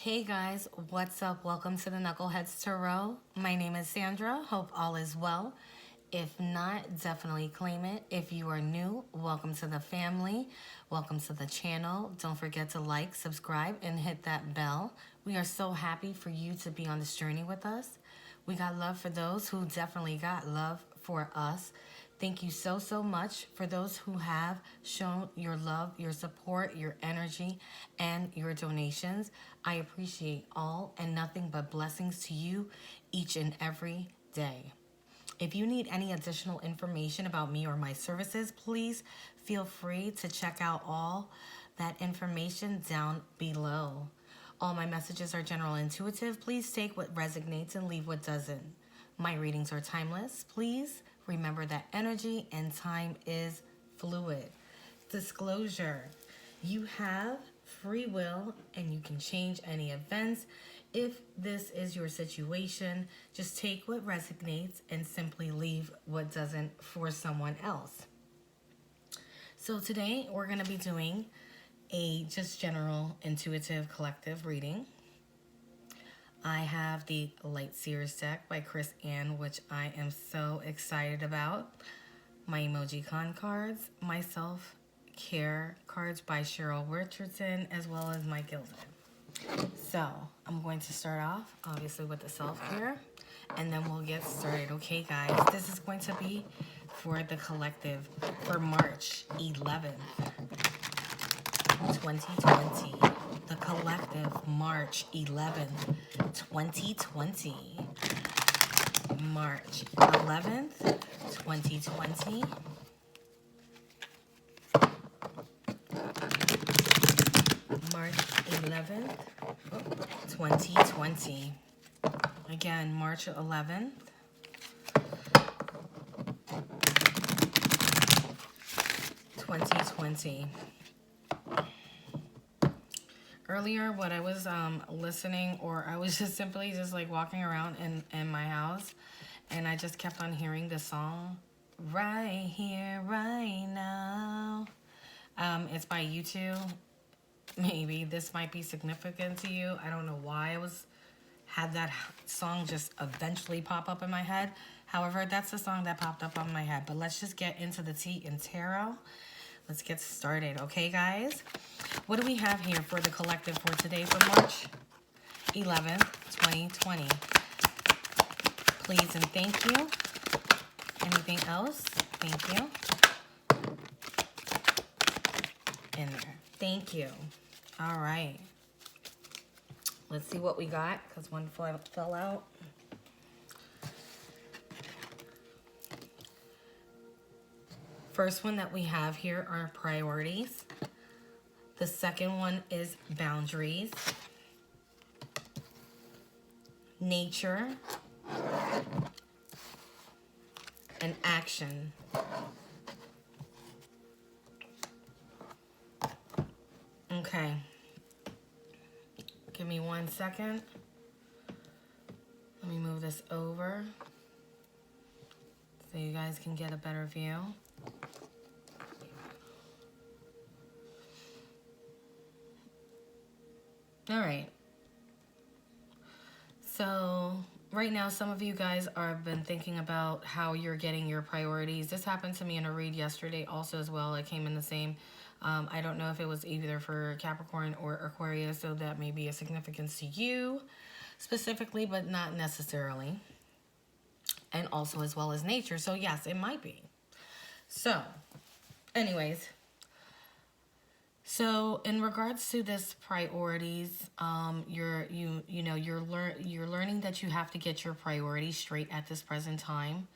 Hey guys, what's up? Welcome to the Knuckleheadz's Tarot. My name is Sandra. Hope all is well. If not, definitely claim it. If you are new, welcome to the family. Welcome to the channel. Don't forget to like, subscribe, and hit that bell. We are so happy for you to be on this journey with us. We got love for those who definitely got love for us. Thank you so much for those who have shown your love, your support, your energy, and your donations. I appreciate all and nothing but blessings to you each and every day. If you need any additional information about me or my services, please feel free to check out all that information down below. All my messages are general intuitive. Please take what resonates and leave what doesn't. My readings are timeless. Please remember that energy and time is fluid. Disclosure: you have free will and you can change any events. If this is your situation, just take what resonates and simply leave what doesn't for someone else. So today we're going to be doing a just general intuitive collective reading. I have the Light Seers deck by Chris Ann, which I am so excited about. My Emoji Con cards, my Self-Care cards by Cheryl Richardson, as well as my Gilded. So I'm going to start off, obviously, with the self-care, and then we'll get started. Okay, guys, this is going to be for the collective for March 11th, 2020. The collective, March 11th, 2020. March 11th, 2020. March 11th, 2020. Again, March 11th. Earlier, what I was listening, or I was just simply just like walking around in my house, and I just kept on hearing the song, Right Here, Right Now. It's by U2. Maybe this might be significant to you. I don't know why I had that song just eventually pop up in my head. However, that's the song that popped up on my head. But let's just get into the tea and tarot. Let's get started, okay, guys? What do we have here for the collective for today, for March 11th, 2020? Please and thank you. Anything else? Thank you. In there. Thank you. All right. Let's see what we got, because one fell out. First one that we have here are priorities. The second one is boundaries, nature, and action. Okay. Give me 1 second. Let me move this over so you guys can get a better view. All right. So right now, some of you guys have been thinking about how you're getting your priorities. This happened to me in a read yesterday also as well. It came in the same. I don't know if it was either for Capricorn or Aquarius, so that may be a significance to you specifically, but not necessarily. And also as well as nature. So yes, it might be. So anyways, so in regards to this priorities, you're learning that you have to get your priorities straight at this present time,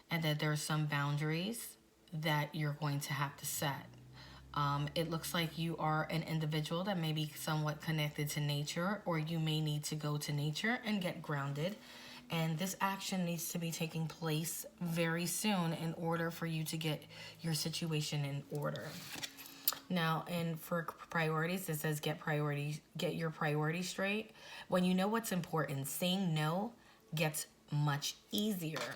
and that there are some boundaries that you're going to have to set. It looks like you are an individual that may be somewhat connected to nature, or you may need to go to nature and get grounded. And this action needs to be taking place very soon in order for you to get your situation in order. Now, and for priorities, it says get your priorities straight. When you know what's important, saying no gets much easier.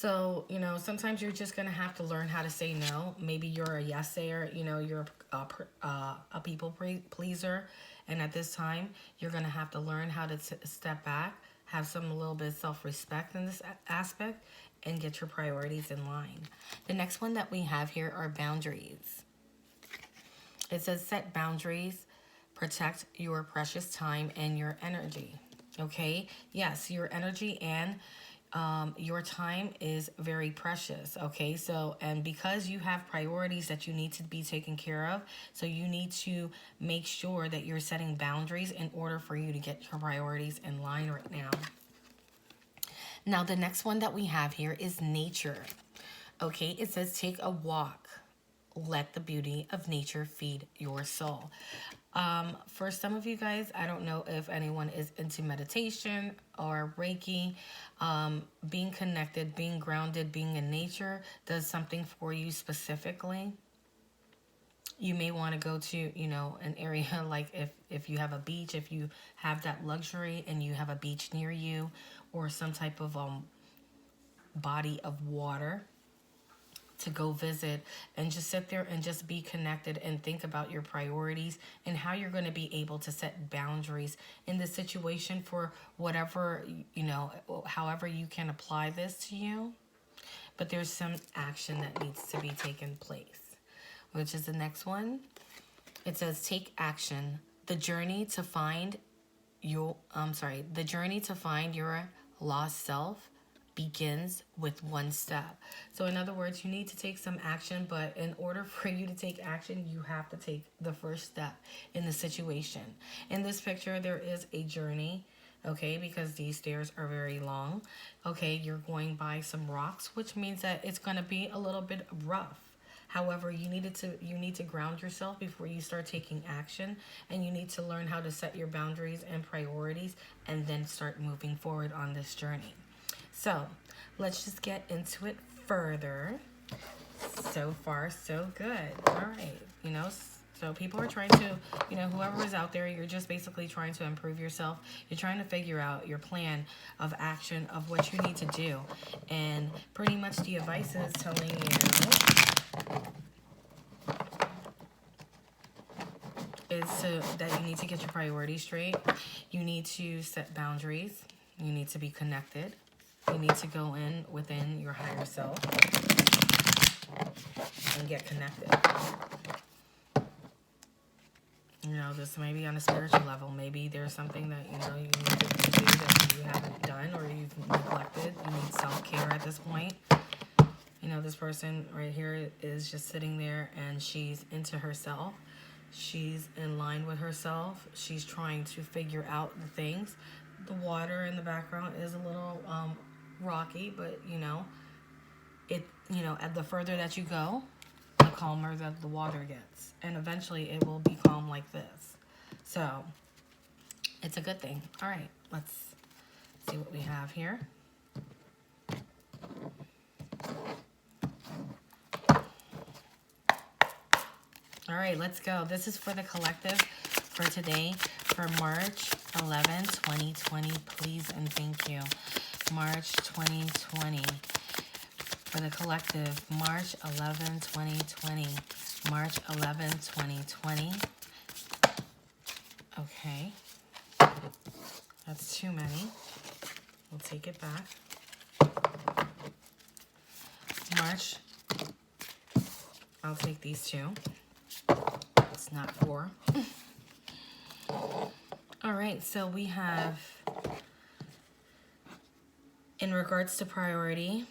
So, you know, sometimes you're just going to have to learn how to say no. Maybe you're a yes sayer, you know, you're a people pleaser. And at this time, you're going to have to learn how to step back, have some a little bit of self-respect in this aspect, and get your priorities in line. The next one that we have here are boundaries. It says set boundaries, protect your precious time and your energy. Okay? Yes, your energy and your time is very precious. Okay? So, and because you have priorities that you need to be taken care of, so you need to make sure that you're setting boundaries in order for you to get your priorities in line right now. Now, the next one that we have here is nature. Okay? It says take a walk. Let the beauty of nature feed your soul. For some of you guys, I don't know if anyone is into meditation or Reiki. Being connected, being grounded, being in nature does something for you specifically. You may want to go to, you know, an area like if you have a beach, if you have that luxury and you have a beach near you, or some type of body of water to go visit and just sit there and just be connected and think about your priorities and how you're going to be able to set boundaries in the situation for whatever, you know, however you can apply this to you. But there's some action that needs to be taken place, which is the next one. It says take action. The journey to find your lost self begins with one step. So in other words, you need to take some action, but in order for you to take action, you have to take the first step in the situation. In this picture, there is a journey, okay, because these stairs are very long. Okay, you're going by some rocks, which means that it's going to be a little bit rough. However, you need to ground yourself before you start taking action, and you need to learn how to set your boundaries and priorities and then start moving forward on this journey. So, let's just get into it further. So far, so good. All right. You know, so people are trying to, you know, whoever is out there, you're just basically trying to improve yourself. You're trying to figure out your plan of action of what you need to do. And pretty much the advice is telling you that you need to get your priorities straight. You need to set boundaries. You need to be connected. You need to go in within your higher self and get connected. You know, this may be on a spiritual level. Maybe there's something that, you know, you need to do that you haven't done or you've neglected. You need self-care at this point. You know, this person right here is just sitting there and she's into herself. She's in line with herself. She's trying to figure out the things. The water in the background is a little rocky, but you know, at the further that you go, the calmer that the water gets, and eventually it will be calm like this. So it's a good thing. All right, let's see what we have here. All right, let's go. This is for the collective for today, for March 11, 2020. Please and thank you. March 2020. For the collective, March 11, 2020. March 11, 2020. Okay. That's too many. We'll take it back. March. I'll take these two. It's not 4. All right, so we have, in regards to priority,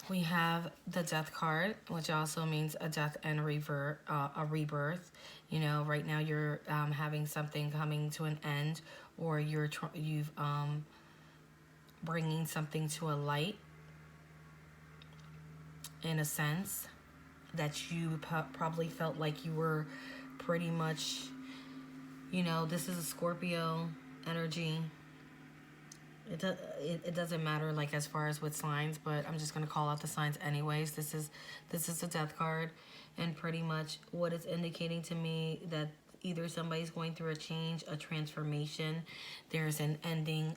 we have the death card, which also means a death and a rebirth. You know, right now you're having something coming to an end, or you've bringing something to a light, in a sense, that you probably felt like you were pretty much, you know, this is a Scorpio energy. It doesn't matter, like, as far as with signs, but I'm just going to call out the signs anyways. This is the death card, and pretty much what it's indicating to me that either somebody's going through a change, a transformation, there's an ending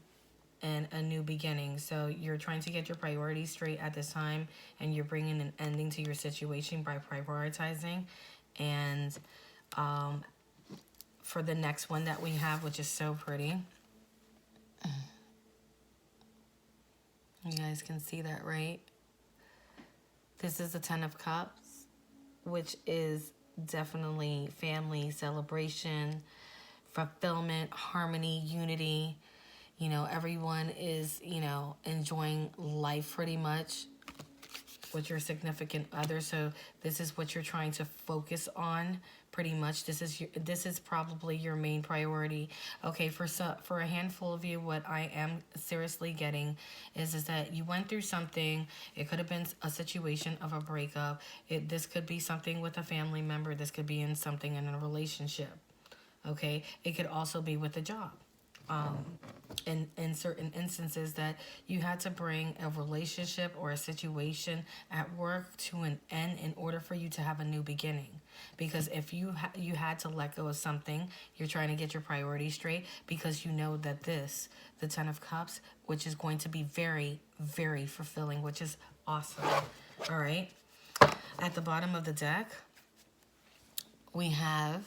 and a new beginning. So you're trying to get your priorities straight at this time, and you're bringing an ending to your situation by prioritizing. And for the next one that we have, which is so pretty, you guys can see that, right? This is the 10 of Cups, which is definitely family, celebration, fulfillment, harmony, unity. You know, everyone is, you know, enjoying life pretty much with your significant other. So this is what you're trying to focus on pretty much. This is probably your main priority. Okay, for a handful of you, what I am seriously getting is that you went through something. It could have been a situation of a breakup. This could be something with a family member. This could be in something in a relationship. Okay, it could also be with a job. In certain instances that you had to bring a relationship or a situation at work to an end in order for you to have a new beginning. Because if you had to let go of something, you're trying to get your priorities straight, because you know that the 10 of Cups, which is going to be very, very fulfilling, which is awesome. All right. At the bottom of the deck, we have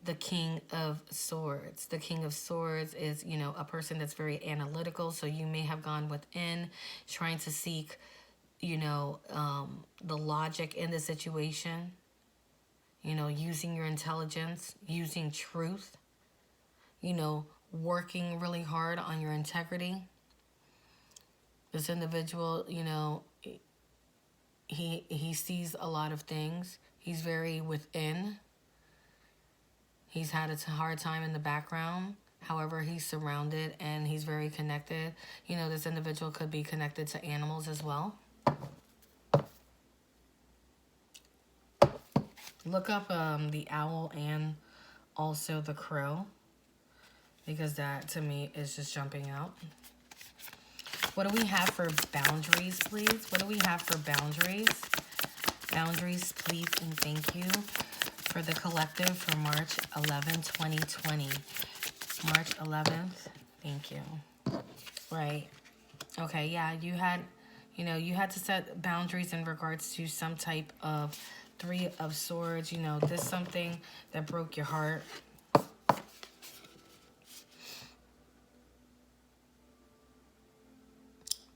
the King of Swords. The King of Swords is, you know, a person that's very analytical. So you may have gone within trying to seek, you know, the logic in the situation. You know, using your intelligence, using truth. You know, working really hard on your integrity. This individual, you know, he sees a lot of things. He's very within. He's had a hard time in the background. However, he's surrounded and he's very connected. You know, this individual could be connected to animals as well. Look up the owl and also the crow, because that to me is just jumping out. What do we have for boundaries, please? What do we have for boundaries? Boundaries, please, and thank you. For the collective for March 11, 2020. March 11th. Thank you. Right. Okay, yeah, you had to set boundaries in regards to some type of 3 of Swords. You know, this something that broke your heart.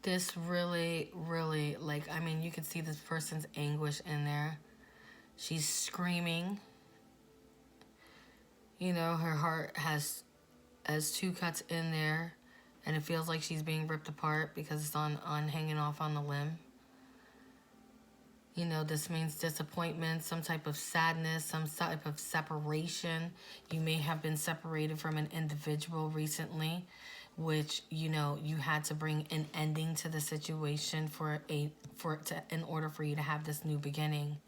This really, really, like, I mean, you can see this person's anguish in there. She's screaming. You know, her heart has 2 cuts in there, and it feels like she's being ripped apart because it's on hanging off on the limb. You know, this means disappointment, some type of sadness, some type of separation. You may have been separated from an individual recently, which, you know, you had to bring an ending to the situation in order for you to have this new beginning.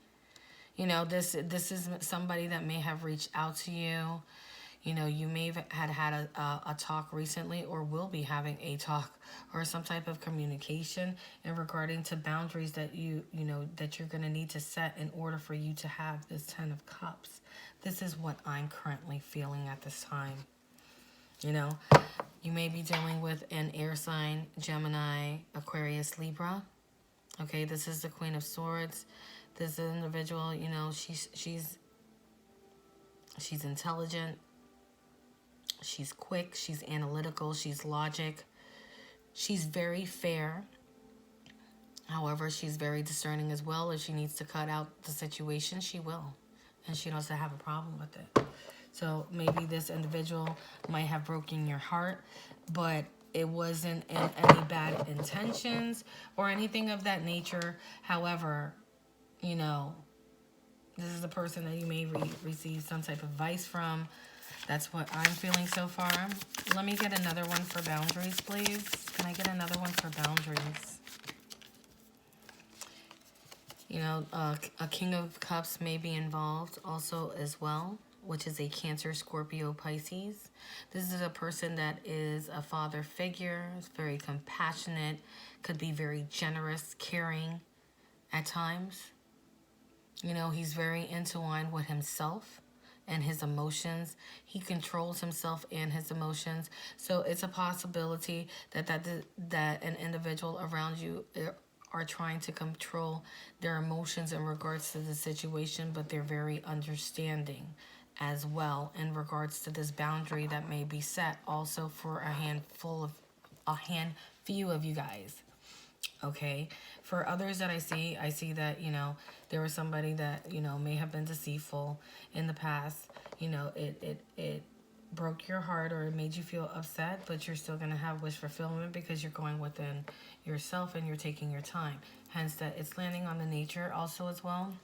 You know, this is somebody that may have reached out to you. You know, you may have had a talk recently, or will be having a talk or some type of communication in regarding to boundaries that you know that you're going to need to set in order for you to have this 10 of Cups. This is what I'm currently feeling at this time. You know, you may be dealing with an air sign, Gemini, Aquarius, Libra. Okay, this is the Queen of Swords. This individual, you know, she's intelligent. She's quick. She's analytical. She's logic. She's very fair. However, she's very discerning as well. If she needs to cut out the situation, she will. And she doesn't have a problem with it. So maybe this individual might have broken your heart, but it wasn't in any bad intentions or anything of that nature. However, you know, this is the person that you may receive some type of advice from. That's what I'm feeling so far. Let me get another one for boundaries, please. Can I get another one for boundaries? You know, a King of Cups may be involved also as well, which is a Cancer, Scorpio, Pisces. This is a person that is a father figure, is very compassionate, could be very generous, caring at times. You know, he's very into wine with himself and his emotions. He controls himself and his emotions. So it's a possibility that an individual around you are trying to control their emotions in regards to the situation, but they're very understanding as well in regards to this boundary that may be set also for a few of you guys. Okay, for others that I see that, you know, there was somebody that, you know, may have been deceitful in the past. You know, it broke your heart or it made you feel upset, but you're still going to have wish fulfillment because you're going within yourself and you're taking your time. Hence that it's landing on the nature also as well.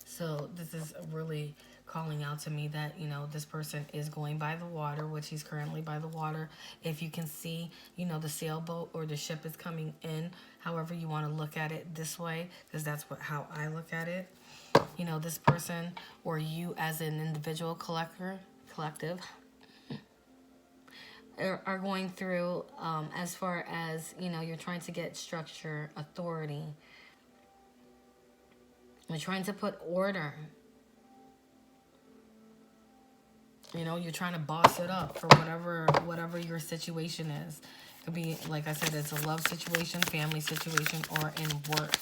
So this is really calling out to me that, you know, this person is going by the water, which he's currently by the water. If you can see, you know, the sailboat or the ship is coming in, however you want to look at it this way, because that's how I look at it. You know, this person or you as an individual collective are going through, as far as, you know, you're trying to get structure, authority. You're trying to put order. You know, you're trying to boss it up for whatever your situation is. It could be, like I said, it's a love situation, family situation, or in work.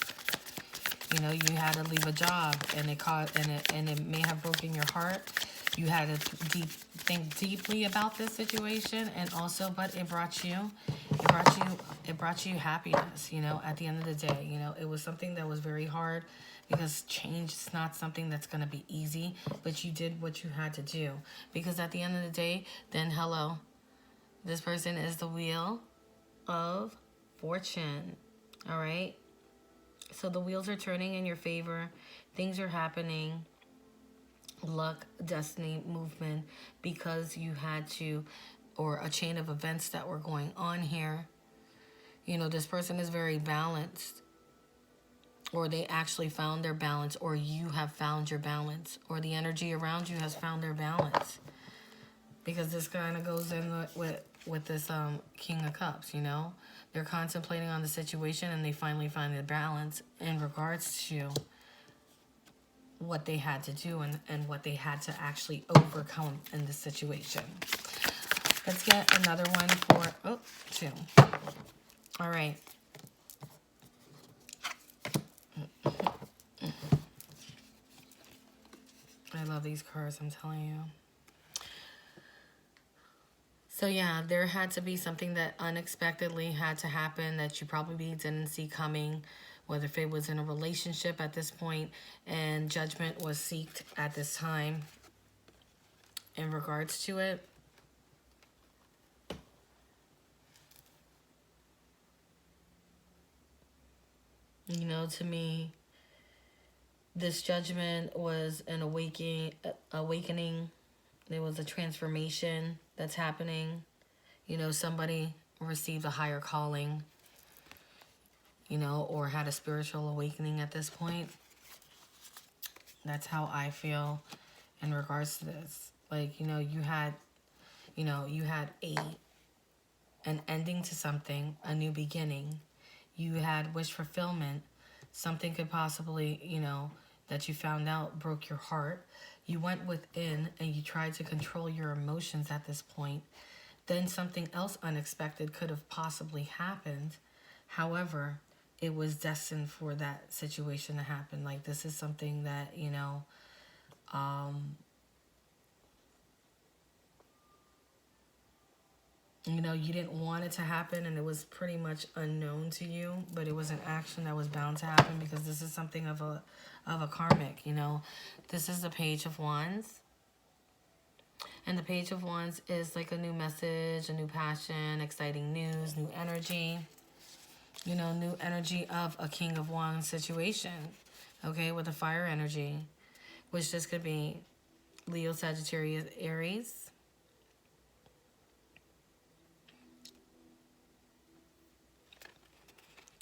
You know, you had to leave a job and it may have broken your heart. You had to think deeply about this situation, and also, but it brought you happiness. You know, at the end of the day, you know, it was something that was very hard. Because change is not something that's going to be easy, but you did what you had to do. Because at the end of the day, then hello, this person is the Wheel of Fortune. All right? So the wheels are turning in your favor. Things are happening. Luck, destiny, movement, because you had to, or a chain of events that were going on here. You know, this person is very balanced. Or they actually found their balance, or you have found your balance, or the energy around you has found their balance. Because this kind of goes in with this King of Cups, you know. They're contemplating on the situation and they finally find their balance in regards to what they had to do and what they had to actually overcome in this situation. Let's get another one for, two. All right. I love these cards, I'm telling you. So yeah, there had to be something that unexpectedly had to happen that you probably didn't see coming, whether if it was in a relationship at this point, and judgment was sought at this time in regards to it. You know, to me, this judgment was an awakening. There was a transformation that's happening. You know, somebody received a higher calling, you know, or had a spiritual awakening at this point. That's how I feel in regards to this. Like, you know, you had an ending to something, a new beginning. You had wish fulfillment. Something could possibly, you know, that you found out broke your heart. You went within and you tried to control your emotions at this point. Then something else unexpected could have possibly happened. However, it was destined for that situation to happen. Like, this is something that, you know, you didn't want it to happen, and it was pretty much unknown to you, but it was an action that was bound to happen because this is something of a karmic, you know. This is the Page of Wands. And the Page of Wands is like a new message, a new passion, exciting news, new energy. You know, new energy of a King of Wands situation, okay, with a fire energy, which this could be Leo, Sagittarius, Aries.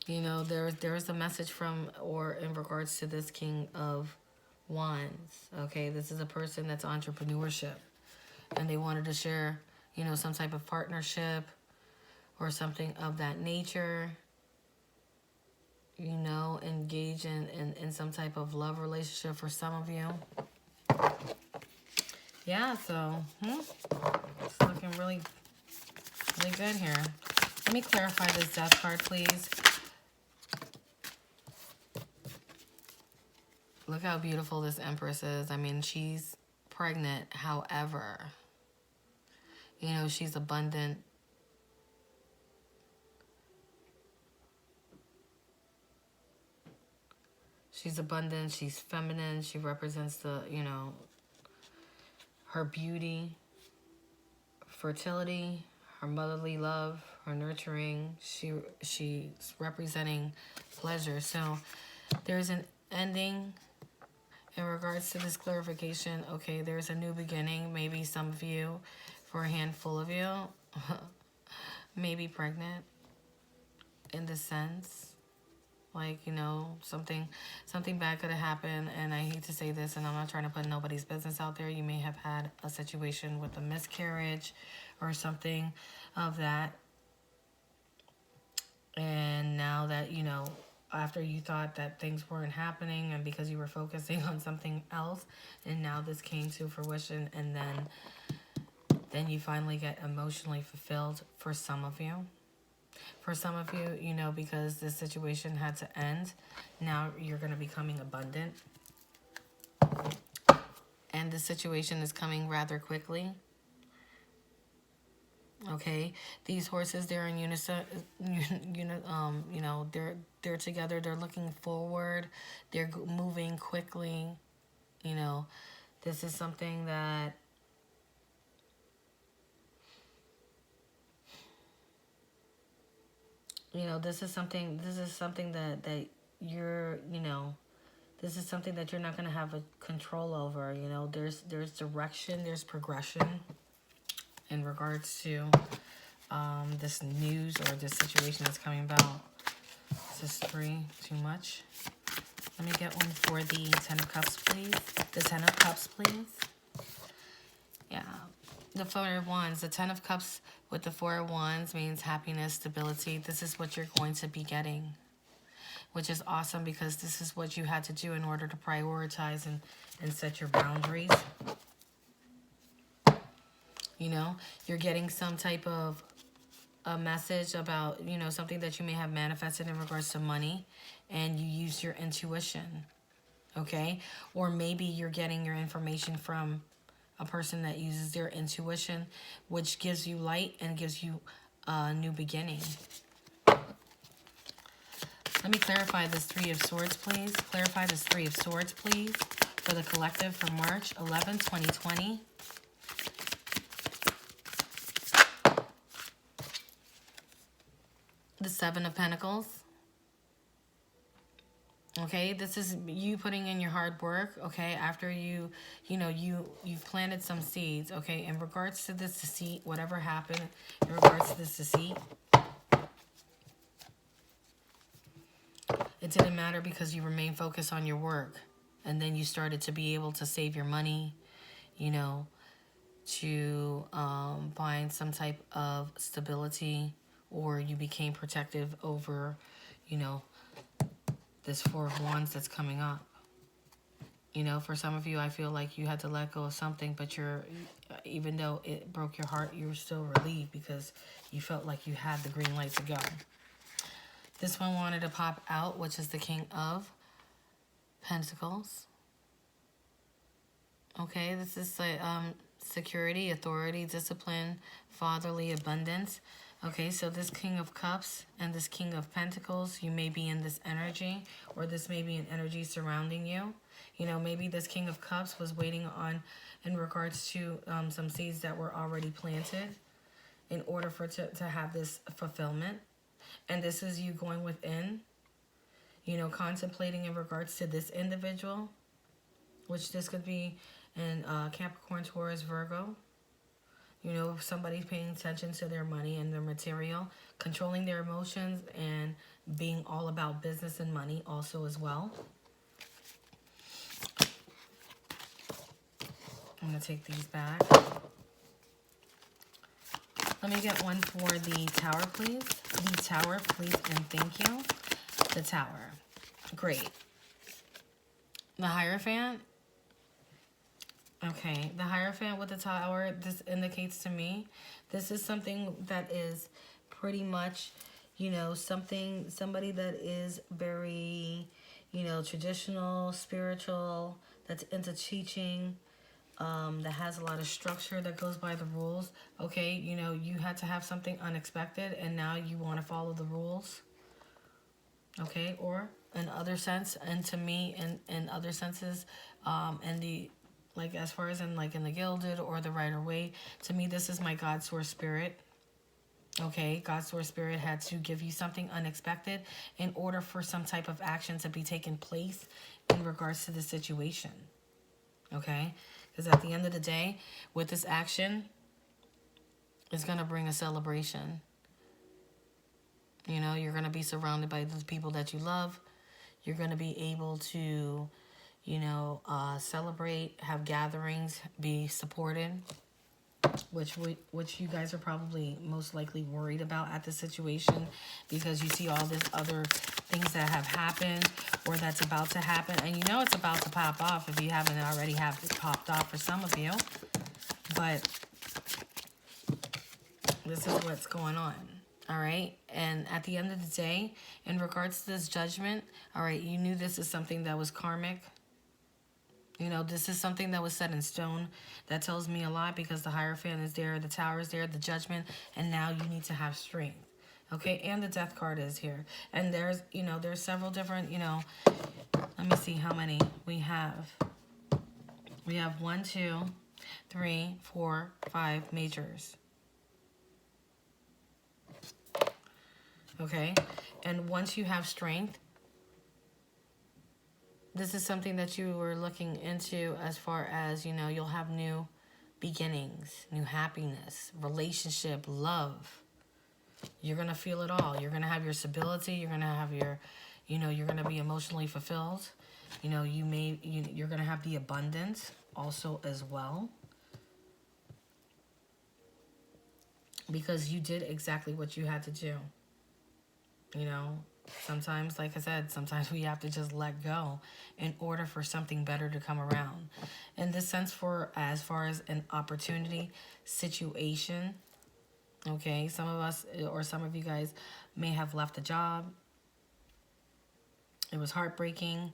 You know, there's a message from or in regards to this King of Wands, okay? This is a person that's entrepreneurship, and they wanted to share, you know, some type of partnership or something of that nature. You know, engage in some type of love relationship for some of you. Yeah, so it's looking really, really good here. Let me clarify this death card, please. Look how beautiful this Empress is. I mean, she's pregnant. However, you know, she's abundant. She's abundant. She's feminine. She represents the, you know, her beauty, fertility, her motherly love, her nurturing. She's representing pleasure. So there's an ending in regards to this clarification. Okay, there's a new beginning. Maybe some of you, for a handful of you, may be pregnant in the sense. Like, you know, something bad could have happened, and I hate to say this, and I'm not trying to put nobody's business out there. You may have had a situation with a miscarriage or something of that. And now that, you know, after you thought that things weren't happening and because you were focusing on something else, and now this came to fruition, and then you finally get emotionally fulfilled for some of you. For some of you, you know, because this situation had to end, now you're going to be becoming abundant. And the situation is coming rather quickly. Okay, these horses, they're in unison, you know, they're together, they're looking forward, they're moving quickly. You know, this is something that this is something that you're, you know, this is something that you're not going to have a control over. You know, there's direction, there's progression in regards to this news or this situation that's coming about. This is 3 too much. Let me get one for the 10 of Cups, please. The 10 of Cups, please. Yeah. The 4 of Wands. The 10 of Cups with the 4 of Wands means happiness, stability. This is what you're going to be getting, which is awesome because this is what you had to do in order to prioritize and set your boundaries. You know, you're getting some type of a message about, you know, something that you may have manifested in regards to money, and you use your intuition, okay? Or maybe you're getting your information from a person that uses their intuition, which gives you light and gives you a new beginning. Let me clarify this 3 of Swords, please. Clarify this 3 of Swords, please, for the collective for March 11, 2020. The 7 of Pentacles. Okay, this is you putting in your hard work, okay, after you've planted some seeds, okay, in regards to this deceit, whatever happened in regards to this deceit, it didn't matter because you remained focused on your work, and then you started to be able to save your money, you know, to find some type of stability, or you became protective over, you know, this 4 of Wands that's coming up. You know, for some of you, I feel like you had to let go of something, but even though it broke your heart, you're still relieved because you felt like you had the green light to go. This one wanted to pop out, which is the King of Pentacles. Okay, this is security, authority, discipline, fatherly abundance. Okay, so this King of Cups and this King of Pentacles, you may be in this energy, or this may be an energy surrounding you. You know, maybe this King of Cups was waiting on, in regards to some seeds that were already planted in order for to have this fulfillment. And this is you going within, you know, contemplating in regards to this individual, which this could be in Capricorn, Taurus, Virgo. You know, somebody's paying attention to their money and their material, controlling their emotions, and being all about business and money also as well. I'm going to take these back. Let me get one for the Tower, please. The Tower, please, and thank you. The Tower. Great. The Hierophant. Okay, the Hierophant with the Tower, this indicates to me, this is something that is pretty much, you know, somebody that is very, you know, traditional, spiritual, that's into teaching, that has a lot of structure, that goes by the rules. Okay, you know, you had to have something unexpected and now you want to follow the rules. Okay, or in other sense, and to me, in other senses, in the, like as far as in like in the Gilded or the Rider Waite, to me this is my God Source Spirit. Okay, God Source Spirit had to give you something unexpected in order for some type of action to be taken place in regards to the situation. Okay, because at the end of the day, with this action, it's going to bring a celebration. You know, you're going to be surrounded by the people that you love. You're going to be able to, you know, celebrate, have gatherings, be supported, which you guys are probably most likely worried about at the situation, because you see all this other things that have happened or that's about to happen, and you know it's about to pop off if you haven't already have it popped off for some of you. But this is what's going on. All right. And at the end of the day, in regards to this judgment, all right, you knew this is something that was karmic. You know, this is something that was set in stone. That tells me a lot, because the Hierophant is there, the Tower is there, the Judgment, and now you need to have strength. Okay, and the Death card is here. And there's, you know, there's several different, you know, let me see how many we have. We have 1, 2, 3, 4, 5 majors. Okay, and once you have strength, this is something that you were looking into as far as, you know, you'll have new beginnings, new happiness, relationship, love. You're going to feel it all. You're going to have your stability. You're going to have your, you know, you're going to be emotionally fulfilled. You know, you're going to have the abundance also as well. Because you did exactly what you had to do. You know, sometimes, like I said, sometimes we have to just let go in order for something better to come around. In this sense, for as far as an opportunity situation, okay, some of us or some of you guys may have left a job. It was heartbreaking.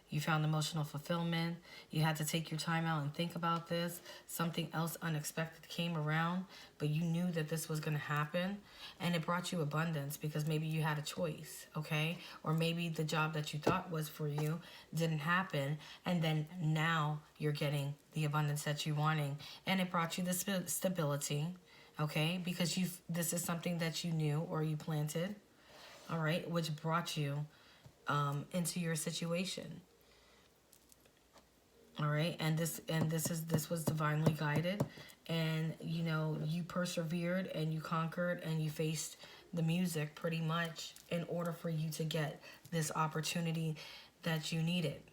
You found emotional fulfillment. You had to take your time out and think about this. Something else unexpected came around, but you knew that this was going to happen, and it brought you abundance because maybe you had a choice, okay? Or maybe the job that you thought was for you didn't happen, and then now you're getting the abundance that you're wanting, and it brought you the stability, okay? Because this is something that you knew or you planted, all right, which brought you into your situation. All right, and this was divinely guided, and you know, you persevered and you conquered and you faced the music pretty much in order for you to get this opportunity that you needed.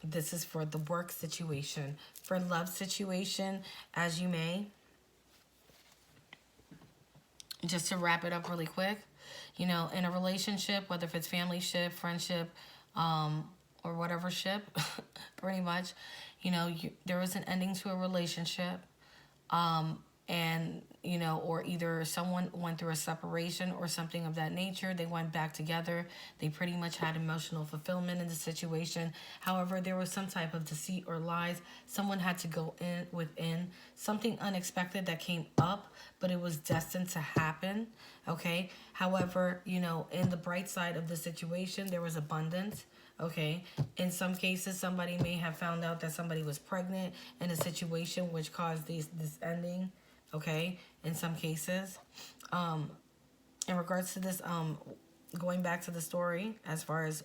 This is for the work situation. For love situation, as you may, just to wrap it up really quick, you know, in a relationship, whether if it's family ship, friendship, or whatever ship, pretty much, you know, there was an ending to a relationship, and, you know, or either someone went through a separation or something of that nature. They went back together. They pretty much had emotional fulfillment in the situation. However, there was some type of deceit or lies. Someone had to go within something unexpected that came up, but it was destined to happen, okay? However, you know, in the bright side of the situation, there was abundance. Okay, in some cases, somebody may have found out that somebody was pregnant in a situation which caused this ending. Okay, in some cases, in regards to this, going back to the story, as far as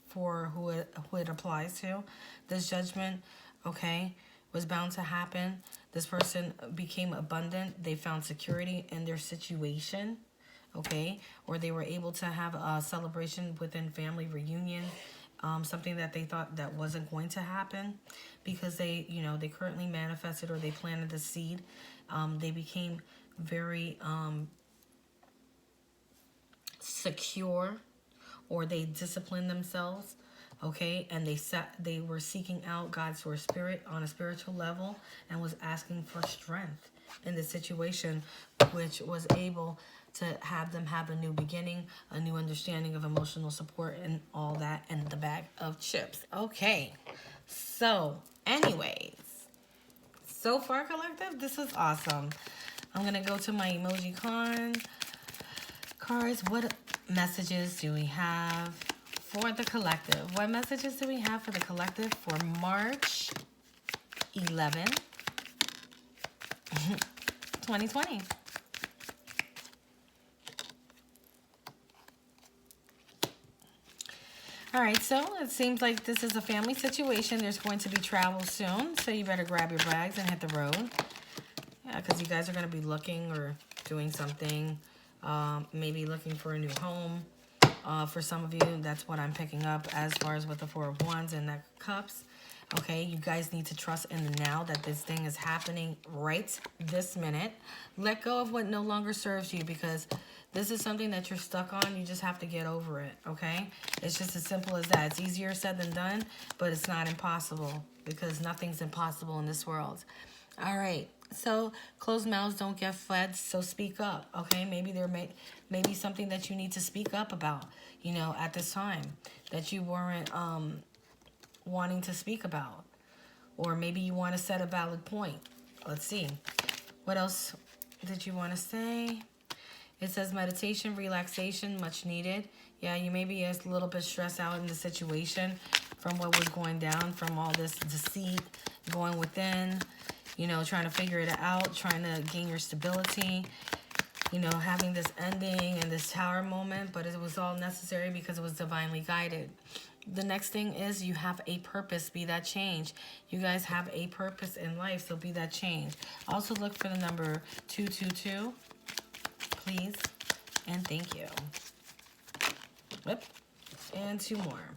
for who it applies to, this judgment, okay, was bound to happen. This person became abundant. They found security in their situation. Okay, or they were able to have a celebration within family reunion. Something that they thought that wasn't going to happen, because they, you know, they currently manifested or they planted the seed. They became very secure, or they disciplined themselves okay? And they were seeking out God's source spirit on a spiritual level and was asking for strength in the situation, which was able to have them have a new beginning, a new understanding of emotional support, and all that in the bag of chips. Okay, so anyways, so far, collective, this is awesome. I'm gonna go to my emoji cards. What messages do we have for the collective? What messages do we have for the collective for March 11, 2020? All right, so it seems like this is a family situation. There's going to be travel soon, so you better grab your bags and hit the road. Yeah, because you guys are going to be looking or doing something, maybe looking for a new home. For some of you, that's what I'm picking up as far as with the Four of Wands and the Cups. Okay, you guys need to trust in the now that this thing is happening right this minute. Let go of what no longer serves you, because this is something that you're stuck on. You just have to get over it, okay? It's just as simple as that. It's easier said than done, but it's not impossible, because nothing's impossible in this world. All right, so closed mouths don't get fed, so speak up, okay? Maybe there may be something that you need to speak up about, you know, at this time that you weren't wanting to speak about. Or maybe you want to set a valid point. Let's see. What else did you want to say? It says meditation, relaxation, much needed. Yeah, you may be a little bit stressed out in the situation from what was going down, from all this deceit going within, you know, trying to figure it out, trying to gain your stability, you know, having this ending and this tower moment, but it was all necessary because it was divinely guided. The next thing is you have a purpose, be that change. You guys have a purpose in life, so be that change. Also look for the number 222, please, and thank you. Whoop. And two more.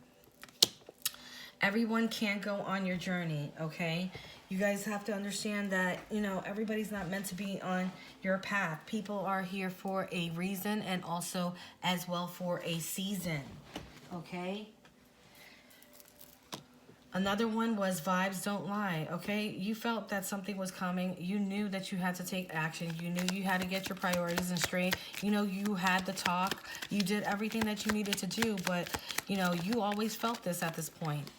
Everyone can't go on your journey, okay? You guys have to understand that, you know, everybody's not meant to be on your path. People are here for a reason and also as well for a season, okay? Another one was vibes don't lie, okay? You felt that something was coming. You knew that you had to take action. You knew you had to get your priorities in straight. You know, you had the talk. You did everything that you needed to do, but, you know, you always felt this at this point.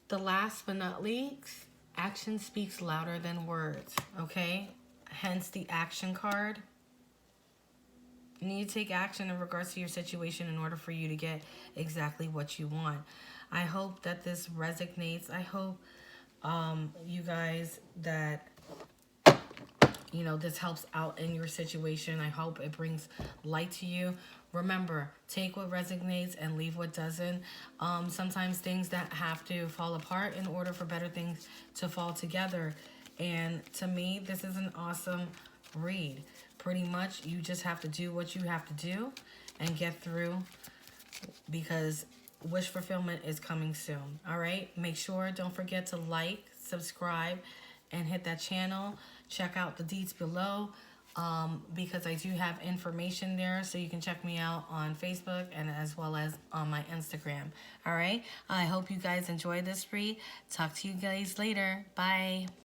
The last but not least, action speaks louder than words, okay? Hence the action card. You need to take action in regards to your situation in order for you to get exactly what you want. I hope that this resonates. I hope, you guys, that, you know, this helps out in your situation. I hope it brings light to you. Remember, take what resonates and leave what doesn't. Sometimes things that have to fall apart in order for better things to fall together. And to me, this is an awesome read. Pretty much, you just have to do what you have to do and get through, because wish fulfillment is coming soon. All right? Make sure, don't forget to like, subscribe, and hit that channel. Check out the deets below, because I do have information there, so you can check me out on Facebook and as well as on my Instagram. All right? I hope you guys enjoyed this read. Talk to you guys later. Bye.